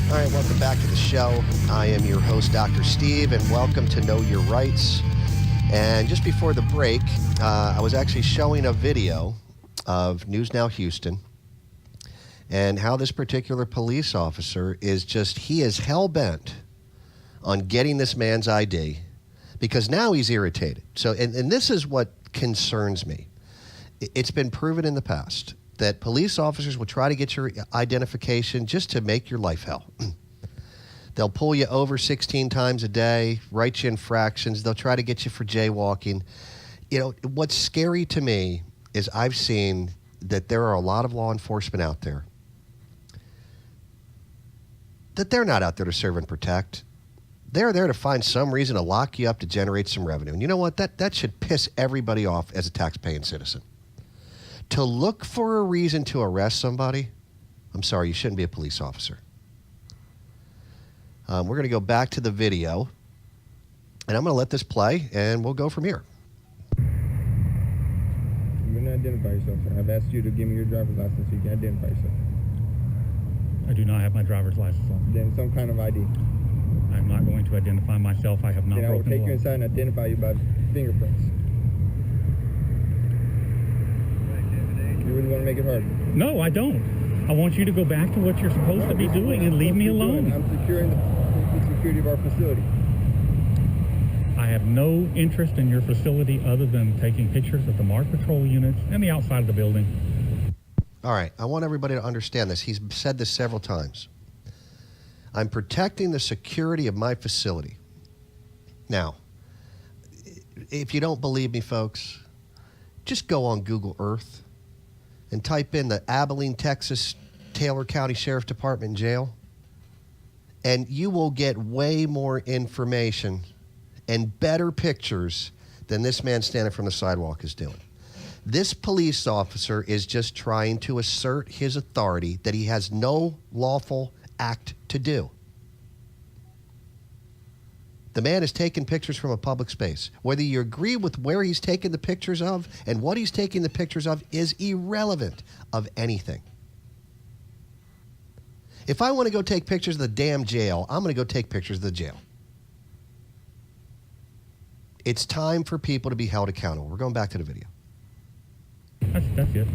All right, welcome back to the show. I am your host, Dr. Steve, and welcome to Know Your Rights. And just before the break, I was actually showing a video of News Now Houston and how this particular police officer he is hell-bent on getting this man's ID because now he's irritated. So, and this is what concerns me. It's been proven in the past that police officers will try to get your identification just to make your life hell. They'll pull you over 16 times a day, write you infractions. They'll try to get you for jaywalking. You know, what's scary to me is I've seen that there are a lot of law enforcement out there that they're not out there to serve and protect. They're there to find some reason to lock you up to generate some revenue. And you know what? That should piss everybody off as a tax-paying citizen. To look for a reason to arrest somebody, I'm sorry, you shouldn't be a police officer. We're going to go back to the video, and I'm going to let this play, and we'll go from here. You're going to identify yourself, sir. I've asked you to give me your driver's license so you can identify yourself. I do not have my driver's license on. Then some kind of ID. I'm not going to identify myself. I have not then I will broken the take you law. inside and identify you by fingerprints. You really want to make it hard? No, I don't. I want you to go back to what you're supposed to be doing and leave me alone. I'm securing the security of our facility. I have no interest in your facility other than taking pictures of the marked patrol units and the outside of the building. All right, I want everybody to understand this. He's said this several times. I'm protecting the security of my facility. Now, if you don't believe me, folks, just go on Google Earth and type in the Abilene, Texas, Taylor County Sheriff's Department jail, and you will get way more information and better pictures than this man standing from the sidewalk is doing. This police officer is just trying to assert his authority that he has no lawful act to do. The man is taking pictures from a public space. Whether you agree with where he's taking the pictures of and what he's taking the pictures of is irrelevant of anything. If I want to go take pictures of the damn jail, I'm going to go take pictures of the jail. It's time for people to be held accountable. We're going back to the video. That's it.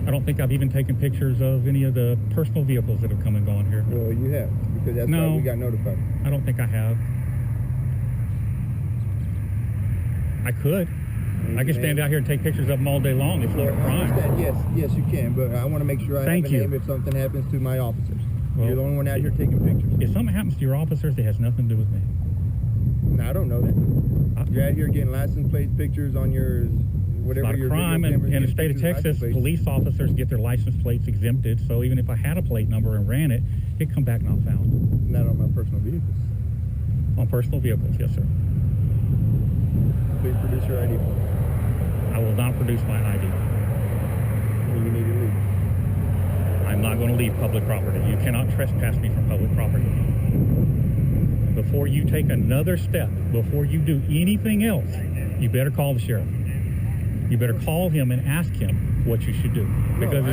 I don't think I've even taken pictures of any of the personal vehicles that have come and gone here. Well, you have, because that's why we got notified. I don't think I have. I could. I can stand out here and take pictures of them all day long. It's not a crime. Yes, you can, but I want to make sure I have a name if something happens to my officers. Well, you're the only one out here taking pictures. If something happens to your officers, it has nothing to do with me. No, I don't know that. You're out here getting license plate pictures on your whatever your crime. In the state of Texas, police officers get their license plates exempted. So even if I had a plate number and ran it, it'd come back not found. Not on my personal vehicles. On personal vehicles, yes, sir. Please produce your ID. I will not produce my ID. You need to leave. I'm not going to leave public property. You cannot trespass me from public property. Before you take another step, before you do anything else, you better call the sheriff. You better call him and ask him what you should do. Because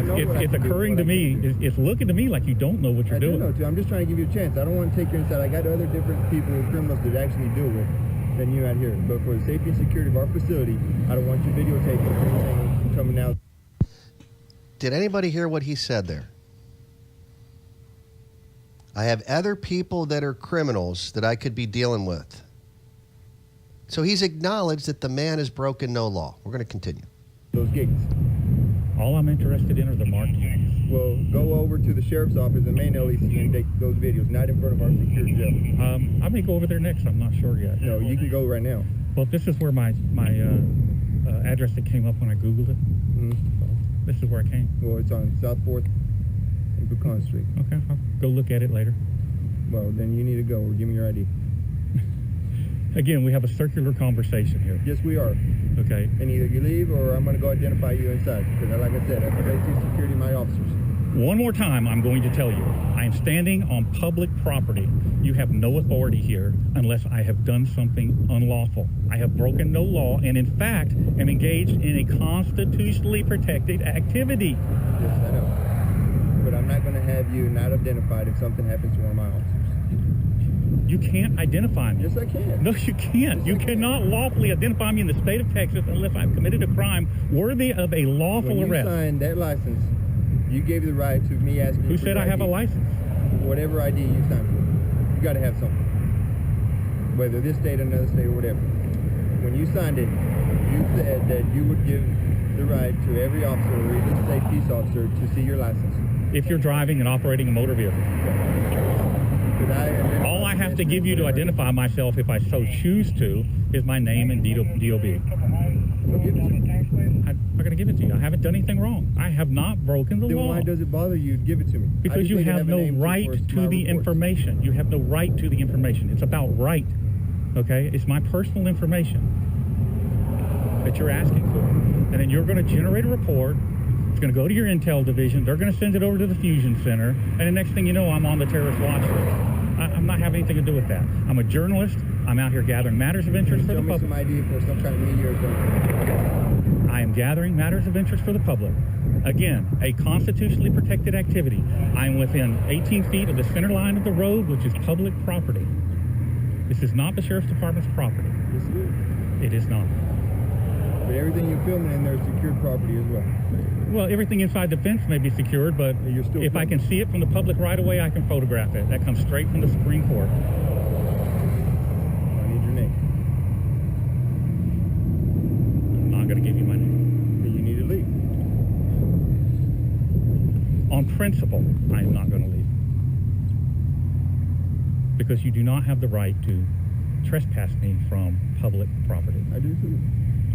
it's occurring to me, it's looking to me like you don't know what you're doing. I do know, too. I'm just trying to give you a chance. I don't want to take you inside. I got other different people with criminals that actually deal with than you out here. But for the safety and security of our facility, I don't want you videotaping or anything coming out. Did anybody hear what he said there? I have other people that are criminals that I could be dealing with. So he's acknowledged that the man has broken no law. We're going to continue. Those gigs. All I'm interested in are the marked units. Well, go over to the sheriff's office and main LEC and take those videos, not in front of our secure jail. I may go over there next. I'm not sure yet. No, you can go right now. Well, this is where my address that came up when I Googled it. Mm-hmm. So this is where I came. Well, it's on South 4th and Pecan Street. Okay, I'll go look at it later. Well, then you need to go or give me your ID. Again, we have a circular conversation here. Yes, we are. Okay. And either you leave or I'm going to go identify you inside. Because like I said, I have safety and security of my officers. One more time, I'm going to tell you, I am standing on public property. You have no authority here unless I have done something unlawful. I have broken no law and, in fact, am engaged in a constitutionally protected activity. Yes, I know. But I'm not going to have have you not identified if something happens to one of my officers. You can't identify me. Yes, I can. No, you can't. Yes, You I can. cannot lawfully identify me in the state of Texas unless I've committed a crime worthy of a lawful When you arrest. signed that license, you gave the right to me asking you Who for said your I have a ID. license? Whatever ID you signed for. You got to have something. Whether this state or another state or whatever. When you signed it, you said that you would give the right to every officer or even state peace officer to see your license. If you're driving and operating a motor vehicle. All I have to give you to identify myself, if I so choose to, is my name and DOB. Well, give it to me. I'm not going to give it to you. I haven't done anything wrong. I have not broken the Then law. why does it bother you to give it to me? I Because just you need to have a no name right for to my the reports. information. You have no right to the information. It's about right. Okay? It's my personal information that you're asking for. And then you're going to generate a report. It's going to go to your intel division. They're going to send it over to the fusion center. And the next thing you know, I'm on the terrorist watch list. I'm not having anything to do with that. I'm a journalist. I'm out here gathering matters of interest for the Show me public. some ID for some kind of media or something. I am gathering matters of interest for the public. Again, a constitutionally protected activity. I am within 18 feet of the center line of the road, which is public property. This is not the Sheriff's Department's property. Yes, it is. It is not. But everything you're filming in there is secured property as well. Well, everything inside the fence may be secured, but You're still if I filming. can see it from the public right away, I can photograph it. That comes straight from the Supreme Court. I need your name. I'm not going to give you my name. Then you need to leave. On principle, I am not going to leave. Because you do not have the right to trespass me from public property. I do too.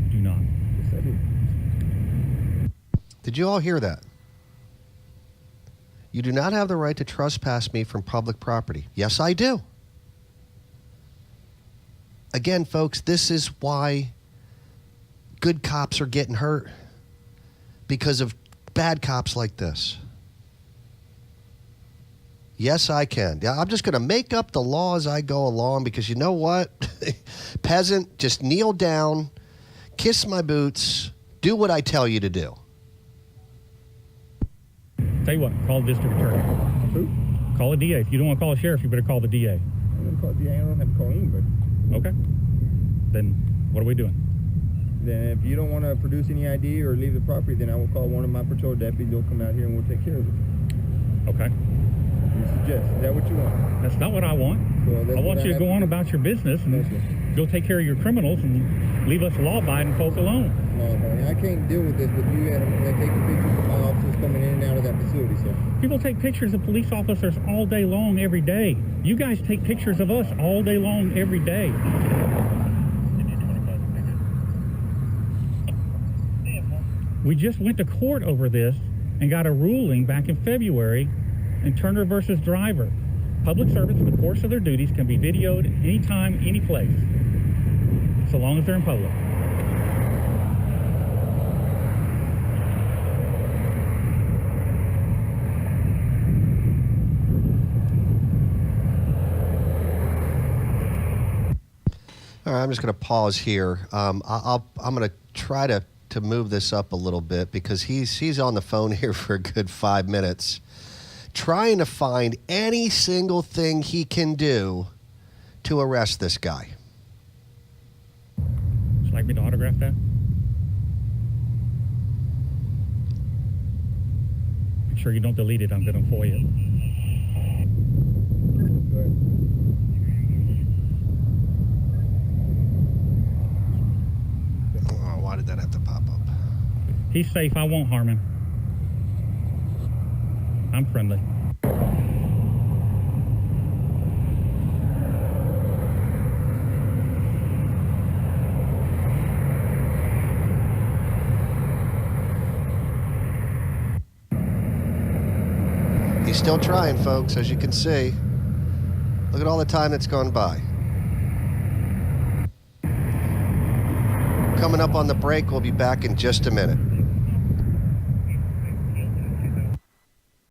You do not. Yes, I do. Did you all hear that? You do not have the right to trespass me from public property. Yes, I do. Again, folks, this is why good cops are getting hurt. Because of bad cops like this. Yes, I can. Yeah, I'm just going to make up the law as I go along because you know what? Peasant, just kneel down, kiss my boots, do what I tell you to do. Tell you what, call the district attorney. Who? Call a DA. If you don't want to call a sheriff, you better call the DA. I'm going to call DA. I don't have to call anybody. Okay. Then what are we doing? Then if you don't want to produce any ID or leave the property, then I will call one of my patrol deputies. They'll come out here and we'll take care of it. Okay. You suggest. Is that what you want? That's not what I want. Well, that's I want what you to have go on about your business and Yes, sir. go take care of your criminals and leave us law-abiding folk alone. No, honey, I can't deal with this with you and taking pictures of my officers coming in and out of that facility, sir. People take pictures of police officers all day long, every day. You guys take pictures of us all day long, every day. We just went to court over this and got a ruling back in February in Turner versus Driver. Public servants in the course of their duties can be videoed anytime, any place, so long as they're in public. All right, I'm just going to pause here. I'm going to try to move this up a little bit because he's on the phone here for a good 5 minutes, trying to find any single thing he can do to arrest this guy. Would you like me to autograph that? Make sure you don't delete it. I'm going to FOIA it. Go ahead. Oh, why did that have to pop up? He's safe. I won't harm him. I'm friendly. He's still trying, folks, as you can see. Look at all the time that's gone by. Coming up on the break, we'll be back in just a minute.